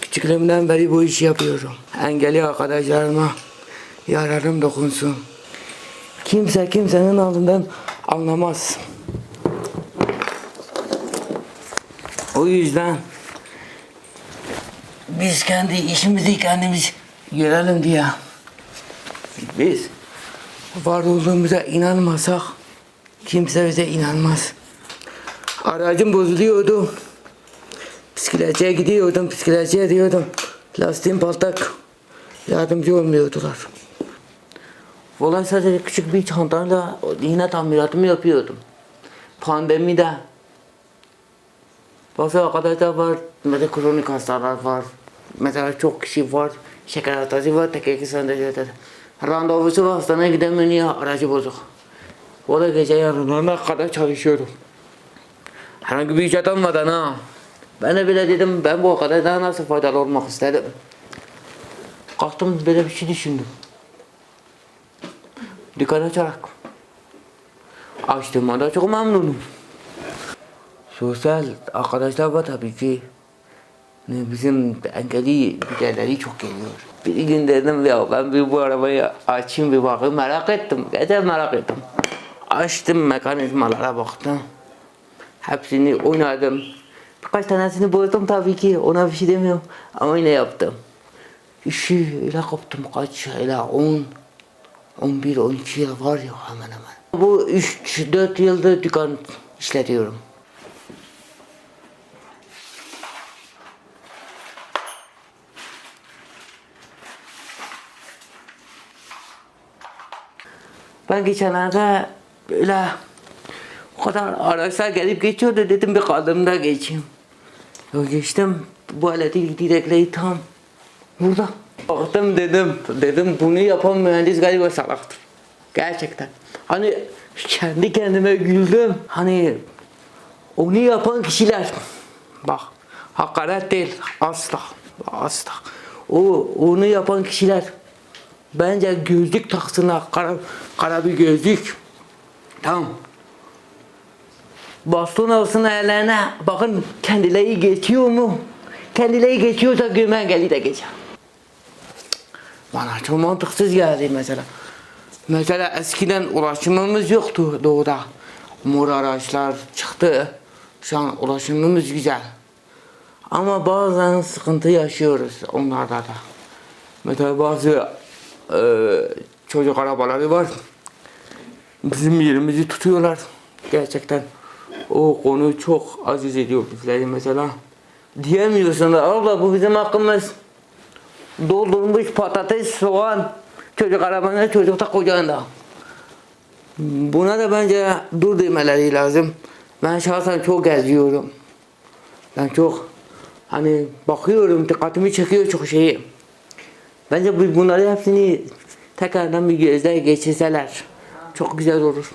küçüklüğümden beri bu işi yapıyorum. Engelli arkadaşlarıma yararım dokunsun. Kimse kimsenin altından anlamaz. O yüzden biz kendi işimizi kendimiz görelim diye. Biz var olduğumuza inanmasak kimse bize inanmaz. Aracım bozuluyordu. Bisikletçiye gidiyordum, bisikletçiye diyordum. Lastiğim patlak. Yardımcı olmuyordular. Vallahi sadece küçük bir çantayla yine tamiratımı yapıyordum. Pandemide bazı arkadaşlar var, mesela kronik hastalar var. Mesela çok kişi var, şeker hastası var, tek sandalye. Randevusu var, hastaneye gidemiyor, aracı bozuk. O da gece yarınlarına kadar çalışıyorum. Herhangi bir ücret almadan ha. Ben de bile dedim, ben bu kadar daha nasıl faydalı olmak istedim. Kalktım böyle bir şey düşündüm. Dükkan açarak. Açtığıma da çok memnunum. Sosyal arkadaşlar var tabii ki. Bizim engelli birileri çok geliyor. Bir gün dedim ya ben bir bu arabayı açayım bir bakayım, merak ettim. Gerçekten merak ettim. Açtım, mekanizmalara baktım. Hepsini oynadım. Birkaç tanesini bozdum tabii ki, ona bir şey demiyorum. Ama yine yaptım. İşi öyle kaptım, kaç öyle 10, 11, 12 yıl var ya hemen hemen. Bu 3-4 yıldır dükkan işletiyorum. Ben geçenlerde böyle o kadar araçlar gelip geçiyordu, dedim bir kadımda geçeyim. Ya geçtim, bu aleti direkleri tam burada. Baktım dedim bunu yapan mühendis galiba salaktır. Gerçekten. Hani kendi kendime güldüm. Hani onu yapan kişiler, bak hakaret değil, asla asla. Onu yapan kişiler bence gözlük taksınlar, kara bir gözlük. Tamam. Baston alsın ellerine, bakın kendileri geçiyor mu? Kendileri geçiyorsa görme engelli de geçer. Bana çok mantıksız geldi mesela. Mesela eskiden ulaşımımız yoktu doğuda. Mor araçlar çıktı. Şu an ulaşımımız güzel. Ama bazen sıkıntı yaşıyoruz onlarda da. Mesela bazı çocuk arabaları var. Bizim yerimizi tutuyorlar. Gerçekten o konu çok aziz ediyor bizleri mesela. Diyemiyorsun da abla bu bizim hakkımız. Doldurmuş patates, soğan, çocuk arabasında, çocukta kucağında. Buna da bence dur demeleri lazım. Ben şahsen çok geziyorum. Ben çok hani bakıyorum, dikkatimi çekiyor çok şeyi. Bence bunları hepsini tekrardan bir gözden geçirseler çok güzel olur.